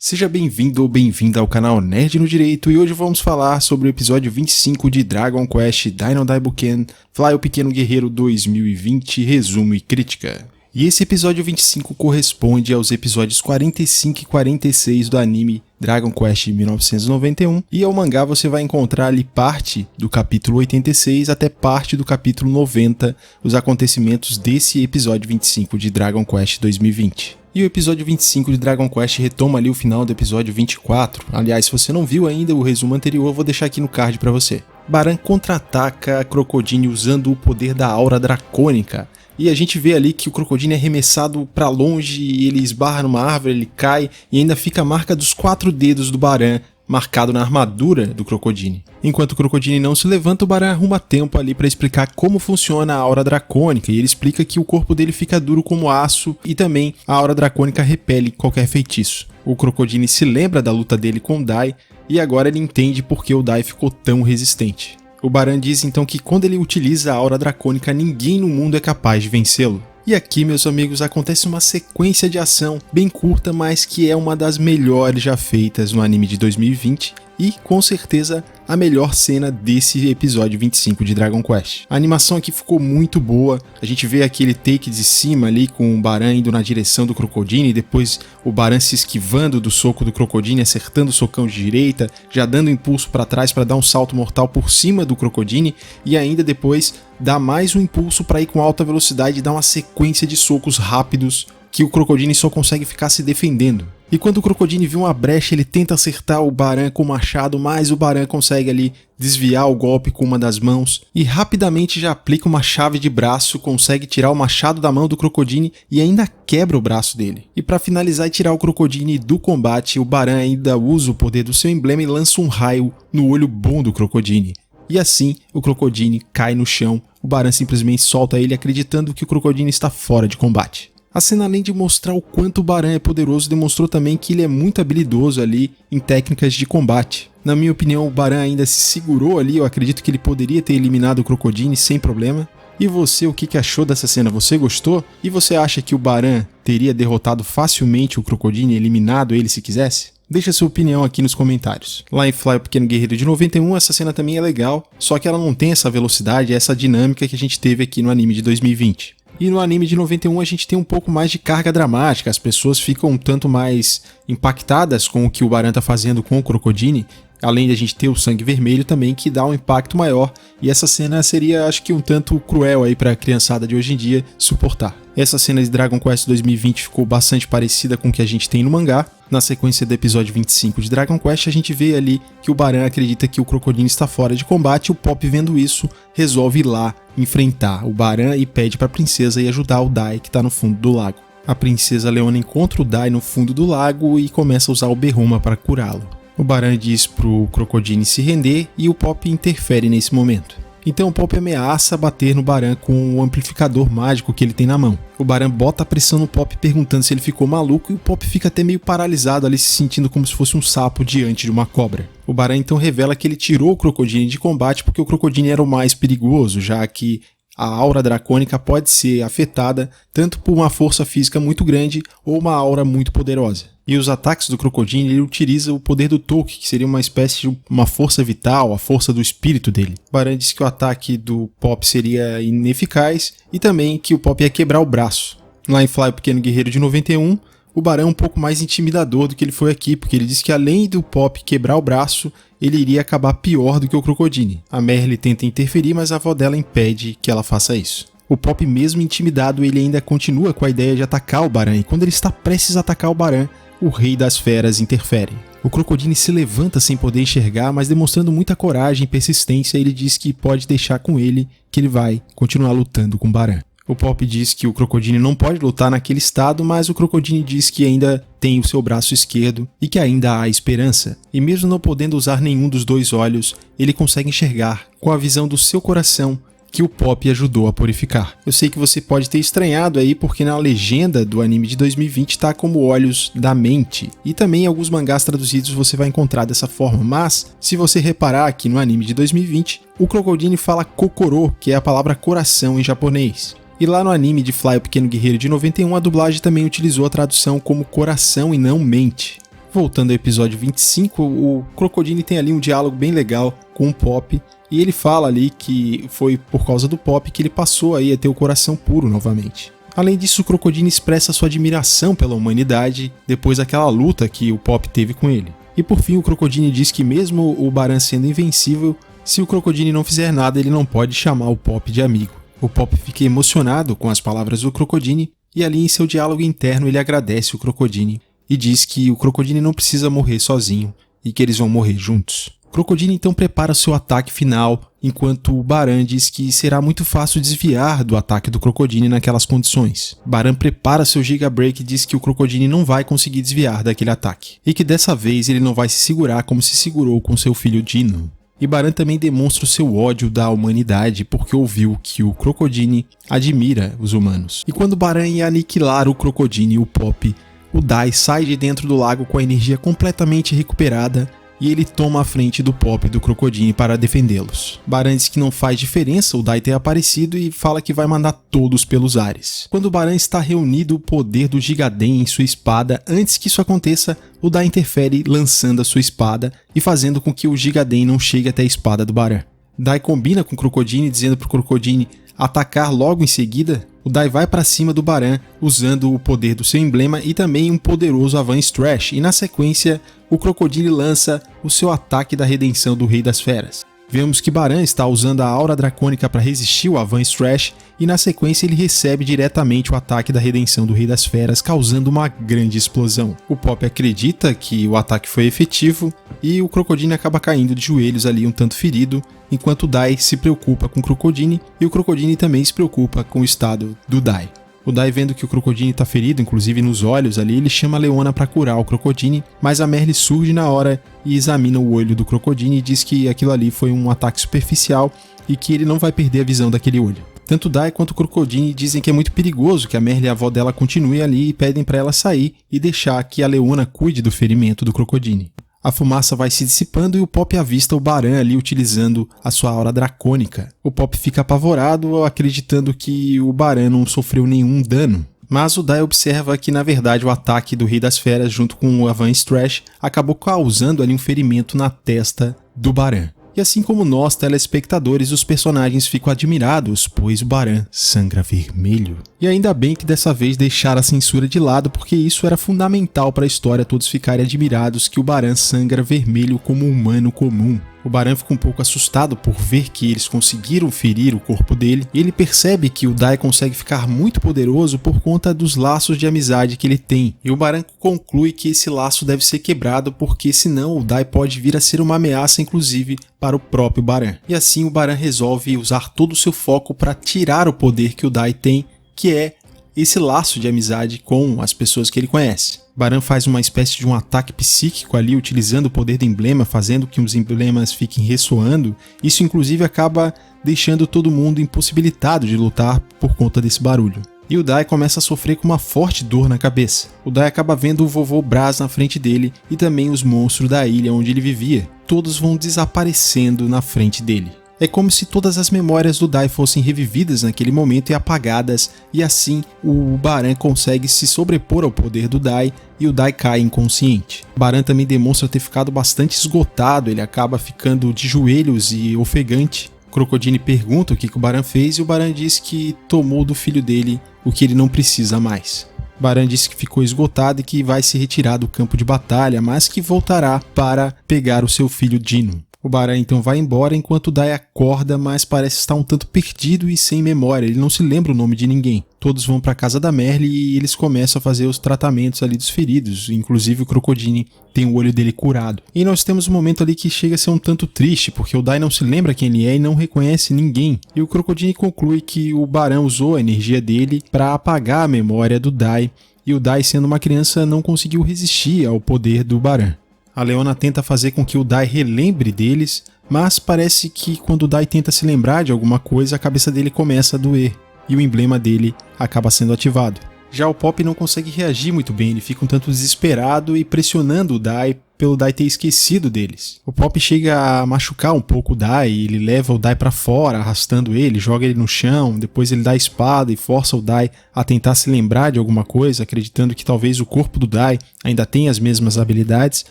Seja bem-vindo ou bem-vinda ao canal Nerd no Direito e hoje vamos falar sobre o episódio 25 de Dragon Quest Dino Daibuken Fly o Pequeno Guerreiro 2020, resumo e crítica. E esse episódio 25 corresponde aos episódios 45 e 46 do anime Dragon Quest 1991 e ao mangá você vai encontrar ali parte do capítulo 86 até parte do capítulo 90, os acontecimentos desse episódio 25 de Dragon Quest 2020. E o episódio 25 de Dragon Quest retoma ali o final do episódio 24. Aliás, se você não viu ainda o resumo anterior, eu vou deixar aqui no card pra você. Baran contra-ataca Crocodile usando o poder da aura dracônica. E a gente vê ali que o Crocodile é arremessado pra longe, ele esbarra numa árvore, ele cai e ainda fica a marca dos 4 dedos do Baran marcado na armadura do Crocodile. Enquanto o Crocodile não se levanta, o Baran arruma tempo ali para explicar como funciona a aura dracônica e ele explica que o corpo dele fica duro como aço e também a aura dracônica repele qualquer feitiço. O Crocodile se lembra da luta dele com o Dai e agora ele entende por que o Dai ficou tão resistente. O Baran diz então que quando ele utiliza a aura dracônica, ninguém no mundo é capaz de vencê-lo. E aqui, meus amigos, acontece uma sequência de ação bem curta, mas que é uma das melhores já feitas no anime de 2020 e, com certeza, a melhor cena desse episódio 25 de Dragon Quest. A animação aqui ficou muito boa, a gente vê aquele take de cima ali com o Baran indo na direção do Crocodile e depois o Baran se esquivando do soco do Crocodile, acertando o socão de direita, já dando impulso para trás para dar um salto mortal por cima do Crocodile e ainda depois dá mais um impulso para ir com alta velocidade e dar uma sequência de socos rápidos que o Crocodile só consegue ficar se defendendo. E quando o Crocodile vê uma brecha, ele tenta acertar o Baran com o machado, mas o Baran consegue ali desviar o golpe com uma das mãos e rapidamente já aplica uma chave de braço, consegue tirar o machado da mão do Crocodile e ainda quebra o braço dele. E para finalizar e tirar o Crocodile do combate, o Baran ainda usa o poder do seu emblema e lança um raio no olho bom do Crocodile. E assim, o Crocodile cai no chão, o Baran simplesmente solta ele acreditando que o Crocodile está fora de combate. A cena, além de mostrar o quanto o Baran é poderoso, demonstrou também que ele é muito habilidoso ali em técnicas de combate. Na minha opinião, o Baran ainda se segurou ali, eu acredito que ele poderia ter eliminado o Crocodile sem problema. E você, o que achou dessa cena? Você gostou? E você acha que o Baran teria derrotado facilmente o Crocodile e eliminado ele se quisesse? Deixa sua opinião aqui nos comentários. Lá em Fly o Pequeno Guerreiro de 91, essa cena também é legal, só que ela não tem essa velocidade, essa dinâmica que a gente teve aqui no anime de 2020. E no anime de 91 a gente tem um pouco mais de carga dramática, as pessoas ficam um tanto mais impactadas com o que o Baran tá fazendo com o Crocodile, além de a gente ter o sangue vermelho também, que dá um impacto maior, e essa cena seria, acho que um tanto cruel aí pra criançada de hoje em dia suportar. Essa cena de Dragon Quest 2020 ficou bastante parecida com o que a gente tem no mangá. Na sequência do episódio 25 de Dragon Quest, a gente vê ali que o Baran acredita que o Crocodile está fora de combate, e o Pop, vendo isso, resolve ir lá enfrentar o Baran e pede pra princesa ir ajudar o Dai, que tá no fundo do lago. A princesa Leona encontra o Dai no fundo do lago e começa a usar o Berruma para curá-lo. O Baran diz pro Crocodile se render e o Pop interfere nesse momento. Então o Pop ameaça bater no Baran com o amplificador mágico que ele tem na mão. O Baran bota a pressão no Pop perguntando se ele ficou maluco e o Pop fica até meio paralisado ali, se sentindo como se fosse um sapo diante de uma cobra. O Baran então revela que ele tirou o Crocodile de combate porque o Crocodile era o mais perigoso, já que a aura dracônica pode ser afetada tanto por uma força física muito grande ou uma aura muito poderosa. E os ataques do Crocodile, ele utiliza o poder do Tolkien, que seria uma espécie de uma força vital, a força do espírito dele. O Baran disse que o ataque do Pop seria ineficaz e também que o Pop ia quebrar o braço. Lá em Fly o Pequeno Guerreiro de 91, o Baran é um pouco mais intimidador do que ele foi aqui, porque ele disse que além do Pop quebrar o braço, ele iria acabar pior do que o Crocodile. A Merle tenta interferir, mas a avó dela impede que ela faça isso. O Pop, mesmo intimidado, ele ainda continua com a ideia de atacar o Baran, e quando ele está prestes a atacar o Baran, o Rei das Feras interfere. O Crocodile se levanta sem poder enxergar, mas demonstrando muita coragem e persistência, ele diz que pode deixar com ele, que ele vai continuar lutando com o Baran. O Pop diz que o Crocodile não pode lutar naquele estado, mas o Crocodile diz que ainda tem o seu braço esquerdo e que ainda há esperança. E mesmo não podendo usar nenhum dos 2 olhos, ele consegue enxergar, com a visão do seu coração, que o Pop ajudou a purificar. Eu sei que você pode ter estranhado aí porque na legenda do anime de 2020 tá como olhos da mente. E também em alguns mangás traduzidos você vai encontrar dessa forma, mas se você reparar aqui no anime de 2020, o Crocodile fala Kokoro, que é a palavra coração em japonês. E lá no anime de Fly o Pequeno Guerreiro de 91, a dublagem também utilizou a tradução como coração e não mente. Voltando ao episódio 25, o Crocodile tem ali um diálogo bem legal com o Pop, e ele fala ali que foi por causa do Pop que ele passou aí a ter o coração puro novamente. Além disso, o Crocodile expressa sua admiração pela humanidade depois daquela luta que o Pop teve com ele. E por fim, o Crocodile diz que mesmo o Baran sendo invencível, se o Crocodile não fizer nada, ele não pode chamar o Pop de amigo. O Pop fica emocionado com as palavras do Crocodile, e ali em seu diálogo interno ele agradece o Crocodile e diz que o Crocodile não precisa morrer sozinho e que eles vão morrer juntos. O Crocodile então prepara seu ataque final, enquanto o Baran diz que será muito fácil desviar do ataque do Crocodile naquelas condições. Baran prepara seu Giga Break e diz que o Crocodile não vai conseguir desviar daquele ataque, e que dessa vez ele não vai se segurar como se segurou com seu filho Dino. E Baran também demonstra o seu ódio da humanidade porque ouviu que o Crocodile admira os humanos. E quando Baran ia aniquilar o Crocodile e o Pop, o Dai sai de dentro do lago com a energia completamente recuperada e ele toma a frente do Pop e do Crocodile para defendê-los. Baran diz que não faz diferença o Dai ter aparecido e fala que vai mandar todos pelos ares. Quando Baran está reunido o poder do Gigaden em sua espada, antes que isso aconteça, o Dai interfere lançando a sua espada e fazendo com que o Gigaden não chegue até a espada do Baran. Dai combina com o Crocodile dizendo para o Crocodile atacar logo em seguida. O Dai vai para cima do Baran usando o poder do seu emblema e também um poderoso Avance Trash, e na sequência o Crocodile lança o seu ataque da redenção do Rei das Feras. Vemos que Baran está usando a Aura Dracônica para resistir ao Avance Trash e na sequência ele recebe diretamente o ataque da redenção do Rei das Feras, causando uma grande explosão. O Pop acredita que o ataque foi efetivo e o Crocodile acaba caindo de joelhos ali um tanto ferido, enquanto o Dai se preocupa com o Crocodile e o Crocodile também se preocupa com o estado do Dai. O Dai, vendo que o Crocodile está ferido, inclusive nos olhos ali, ele chama a Leona para curar o Crocodile, mas a Merle surge na hora e examina o olho do Crocodile e diz que aquilo ali foi um ataque superficial e que ele não vai perder a visão daquele olho. Tanto o Dai quanto o Crocodile dizem que é muito perigoso que a Merle e a avó dela continuem ali e pedem para ela sair e deixar que a Leona cuide do ferimento do Crocodile. A fumaça vai se dissipando e o Pop avista o Baran ali utilizando a sua aura dracônica. O Pop fica apavorado, acreditando que o Baran não sofreu nenhum dano. Mas o Dai observa que na verdade o ataque do Rei das Feras junto com o Avance Trash acabou causando ali um ferimento na testa do Baran. E assim como nós, telespectadores, os personagens ficam admirados, pois o Baran sangra vermelho. E ainda bem que dessa vez deixaram a censura de lado, porque isso era fundamental para a história todos ficarem admirados que o Baran sangra vermelho como um humano comum. O Baran fica um pouco assustado por ver que eles conseguiram ferir o corpo dele, e ele percebe que o Dai consegue ficar muito poderoso por conta dos laços de amizade que ele tem. E o Baran conclui que esse laço deve ser quebrado porque senão o Dai pode vir a ser uma ameaça inclusive para o próprio Baran. E assim o Baran resolve usar todo o seu foco para tirar o poder que o Dai tem, que é esse laço de amizade com as pessoas que ele conhece. Baran faz uma espécie de um ataque psíquico ali, utilizando o poder do emblema, fazendo que os emblemas fiquem ressoando. Isso inclusive acaba deixando todo mundo impossibilitado de lutar por conta desse barulho. E o Dai começa a sofrer com uma forte dor na cabeça. O Dai acaba vendo o vovô Braz na frente dele e também os monstros da ilha onde ele vivia. Todos vão desaparecendo na frente dele. É como se todas as memórias do Dai fossem revividas naquele momento e apagadas, e assim o Baran consegue se sobrepor ao poder do Dai e o Dai cai inconsciente. Baran também demonstra ter ficado bastante esgotado, ele acaba ficando de joelhos e ofegante. Crocodile pergunta o que o Baran fez e o Baran diz que tomou do filho dele o que ele não precisa mais. Baran disse que ficou esgotado e que vai se retirar do campo de batalha, mas que voltará para pegar o seu filho Dino. O Baran então vai embora enquanto o Dai acorda, mas parece estar um tanto perdido e sem memória, ele não se lembra o nome de ninguém. Todos vão para a casa da Merle e eles começam a fazer os tratamentos ali dos feridos, inclusive o Crocodile tem o olho dele curado. E nós temos um momento ali que chega a ser um tanto triste, porque o Dai não se lembra quem ele é e não reconhece ninguém. E o Crocodile conclui que o Baran usou a energia dele para apagar a memória do Dai, e o Dai, sendo uma criança, não conseguiu resistir ao poder do Baran. A Leona tenta fazer com que o Dai relembre deles, mas parece que quando o Dai tenta se lembrar de alguma coisa, a cabeça dele começa a doer e o emblema dele acaba sendo ativado. Já o Pop não consegue reagir muito bem, ele fica um tanto desesperado e pressionando o Dai pelo Dai ter esquecido deles. O Pop chega a machucar um pouco o Dai, ele leva o Dai pra fora, arrastando ele, joga ele no chão, depois ele dá a espada e força o Dai a tentar se lembrar de alguma coisa, acreditando que talvez o corpo do Dai ainda tenha as mesmas habilidades,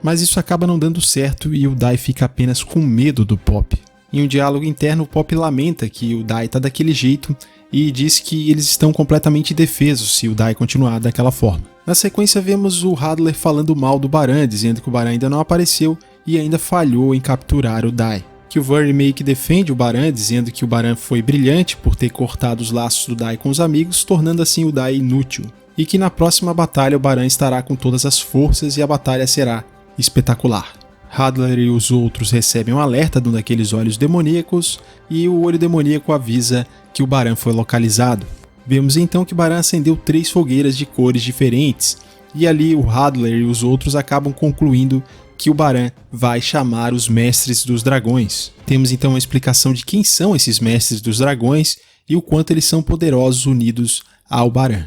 mas isso acaba não dando certo e o Dai fica apenas com medo do Pop. Em um diálogo interno, o Pop lamenta que o Dai tá daquele jeito e diz que eles estão completamente indefesos se o Dai continuar daquela forma. Na sequência vemos o Hadler falando mal do Baran, dizendo que o Baran ainda não apareceu e ainda falhou em capturar o Dai. Que o Vern meio que defende o Baran, dizendo que o Baran foi brilhante por ter cortado os laços do Dai com os amigos, tornando assim o Dai inútil. E que na próxima batalha o Baran estará com todas as forças e a batalha será espetacular. Hadler e os outros recebem um alerta de um daqueles olhos demoníacos e o olho demoníaco avisa que o Baran foi localizado. Vemos então que Baran acendeu 3 fogueiras de cores diferentes e ali o Hadler e os outros acabam concluindo que o Baran vai chamar os Mestres dos Dragões. Temos então uma explicação de quem são esses Mestres dos Dragões e o quanto eles são poderosos unidos ao Baran.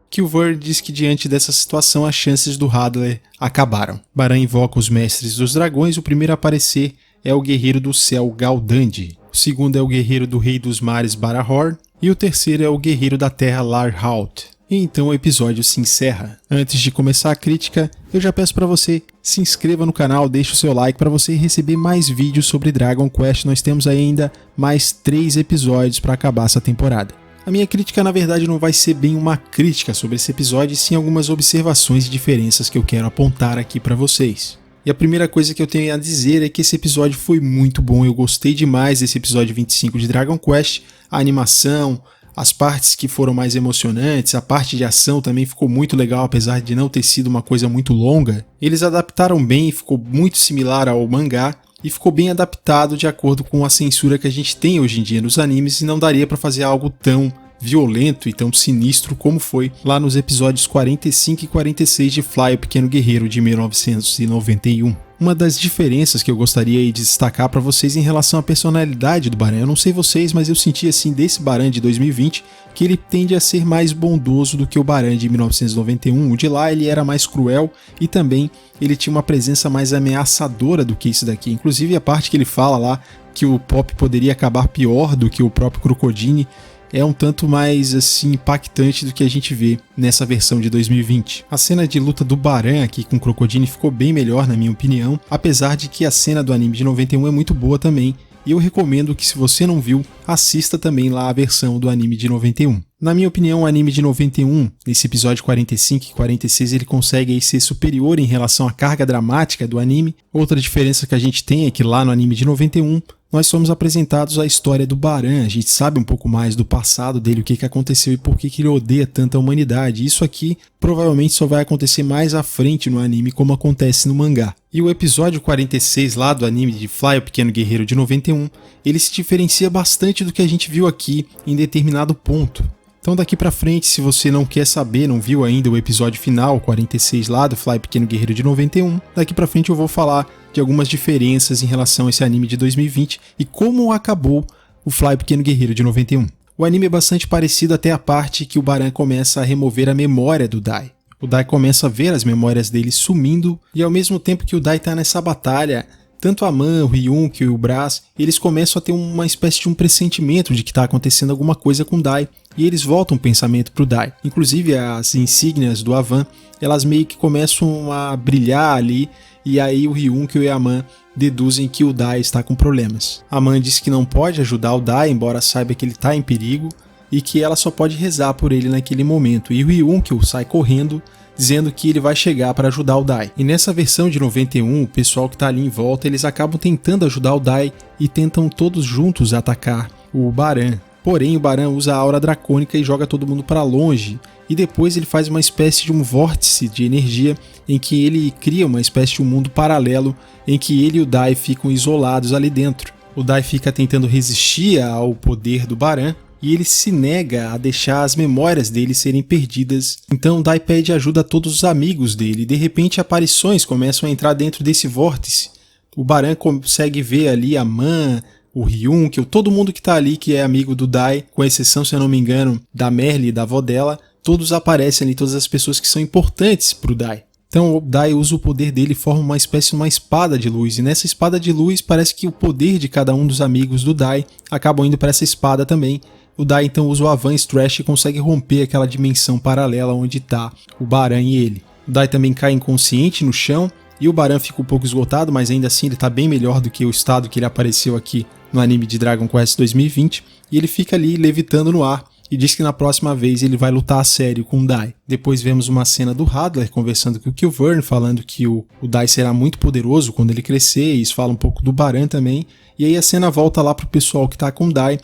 Kilvern diz que diante dessa situação as chances do Hadler acabaram. Baran invoca os Mestres dos Dragões, o primeiro a aparecer é o Guerreiro do Céu Galdandi, o segundo é o Guerreiro do Rei dos Mares Barahor e o terceiro é o Guerreiro da Terra Larhaut. E então o episódio se encerra. Antes de começar a crítica, eu já peço para você se inscreva no canal, deixe o seu like para você receber mais vídeos sobre Dragon Quest. Nós temos ainda mais 3 episódios para acabar essa temporada. A minha crítica, na verdade, não vai ser bem uma crítica sobre esse episódio, e sim algumas observações e diferenças que eu quero apontar aqui para vocês. E a primeira coisa que eu tenho a dizer é que esse episódio foi muito bom, eu gostei demais desse episódio 25 de Dragon Quest, a animação, as partes que foram mais emocionantes, a parte de ação também ficou muito legal, apesar de não ter sido uma coisa muito longa. Eles adaptaram bem, ficou muito similar ao mangá, e ficou bem adaptado de acordo com a censura que a gente tem hoje em dia nos animes e não daria para fazer algo tão violento e tão sinistro como foi lá nos episódios 45 e 46 de Fly, o Pequeno Guerreiro de 1991. Uma das diferenças que eu gostaria de destacar para vocês em relação à personalidade do Baran, eu não sei vocês, mas eu senti assim desse Baran de 2020 que ele tende a ser mais bondoso do que o Baran de 1991. O de lá ele era mais cruel e também ele tinha uma presença mais ameaçadora do que esse daqui. Inclusive a parte que ele fala lá que o Pop poderia acabar pior do que o próprio Crocodile é um tanto mais assim impactante do que a gente vê nessa versão de 2020. A cena de luta do Baran aqui com o Crocodile ficou bem melhor na minha opinião, apesar de que a cena do anime de 91 é muito boa também, e eu recomendo que se você não viu, assista também lá a versão do anime de 91. Na minha opinião, o anime de 91, nesse episódio 45 e 46, ele consegue aí ser superior em relação à carga dramática do anime. Outra diferença que a gente tem é que lá no anime de 91, nós somos apresentados a história do Baran, a gente sabe um pouco mais do passado dele, o que aconteceu e por que ele odeia tanta humanidade. Isso aqui provavelmente só vai acontecer mais à frente no anime, como acontece no mangá. E o episódio 46 lá do anime de Fly, o Pequeno Guerreiro de 91, ele se diferencia bastante do que a gente viu aqui em determinado ponto. Então daqui pra frente, se você não quer saber, não viu ainda o episódio final, 46 lá do Fly Pequeno Guerreiro de 91, daqui pra frente eu vou falar de algumas diferenças em relação a esse anime de 2020 e como acabou o Fly Pequeno Guerreiro de 91. O anime é bastante parecido até a parte que o Baran começa a remover a memória do Dai. O Dai começa a ver as memórias dele sumindo e ao mesmo tempo que o Dai tá nessa batalha, tanto a Man, o Ryunk e o Brass, eles começam a ter uma espécie de um pressentimento de que está acontecendo alguma coisa com o Dai, e eles voltam o pensamento para o Dai. Inclusive as insígnias do Avan, elas meio que começam a brilhar ali, e aí o Ryunk e a Man deduzem que o Dai está com problemas. A Man diz que não pode ajudar o Dai, embora saiba que ele está em perigo, e que ela só pode rezar por ele naquele momento, e o Ryunk sai correndo, dizendo que ele vai chegar para ajudar o Dai. E nessa versão de 91, o pessoal que está ali em volta, eles acabam tentando ajudar o Dai e tentam todos juntos atacar o Baran. Porém, o Baran usa a aura dracônica e joga todo mundo para longe, e depois ele faz uma espécie de um vórtice de energia em que ele cria uma espécie de um mundo paralelo em que ele e o Dai ficam isolados ali dentro. O Dai fica tentando resistir ao poder do Baran, e ele se nega a deixar as memórias dele serem perdidas. Então Dai pede ajuda a todos os amigos dele, e de repente aparições começam a entrar dentro desse vórtice. O Baran consegue ver ali a Man, o Ryun, que todo mundo que tá ali que é amigo do Dai, com exceção, se eu não me engano, da Merle e da avó dela, todos aparecem ali, todas as pessoas que são importantes pro Dai. Então o Dai usa o poder dele e forma uma espécie de uma espada de luz, e nessa espada de luz parece que o poder de cada um dos amigos do Dai acabam indo para essa espada também. O Dai então usa o Advanced Trash e consegue romper aquela dimensão paralela onde está o Baran e ele. O Dai também cai inconsciente no chão e o Baran fica um pouco esgotado, mas ainda assim ele está bem melhor do que o estado que ele apareceu aqui no anime de Dragon Quest 2020, e ele fica ali levitando no ar e diz que na próxima vez ele vai lutar a sério com o Dai. Depois vemos uma cena do Hadler conversando com o Kilvern, falando que o Dai será muito poderoso quando ele crescer, e isso fala um pouco do Baran também. E aí a cena volta lá pro pessoal que tá com o Dai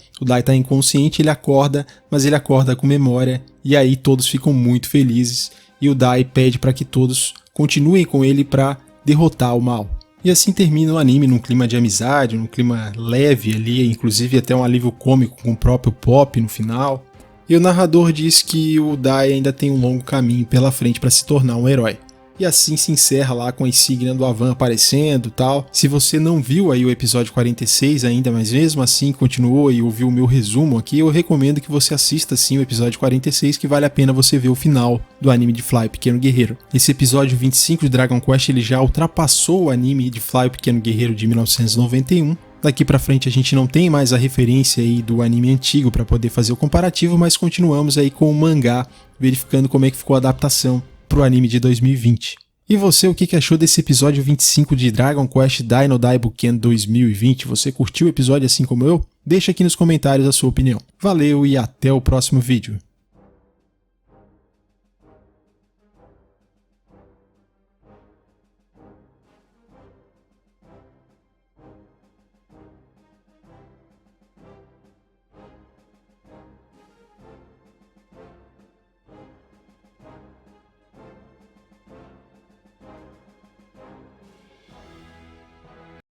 tá inconsciente, ele acorda, mas ele acorda com memória, e aí todos ficam muito felizes, e o Dai pede para que todos continuem com ele para derrotar o mal. E assim termina o anime num clima de amizade, num clima leve ali, inclusive até um alívio cômico com o próprio Pop no final. E o narrador diz que o Dai ainda tem um longo caminho pela frente para se tornar um herói. E assim se encerra lá com a insígnia do Avan aparecendo e tal. Se você não viu aí o episódio 46 ainda, mas mesmo assim continuou e ouviu o meu resumo aqui, eu recomendo que você assista sim o episódio 46, que vale a pena você ver o final do anime de Fly, o Pequeno Guerreiro. Esse episódio 25 de Dragon Quest ele já ultrapassou o anime de Fly, o Pequeno Guerreiro de 1991. Daqui pra frente a gente não tem mais a referência aí do anime antigo para poder fazer o comparativo, mas continuamos aí com o mangá, verificando como é que ficou a adaptação pro anime de 2020. E você, o que achou desse episódio 25 de Dragon Quest Dino Daibuken 2020? Você curtiu o episódio assim como eu? Deixa aqui nos comentários a sua opinião. Valeu e até o próximo vídeo.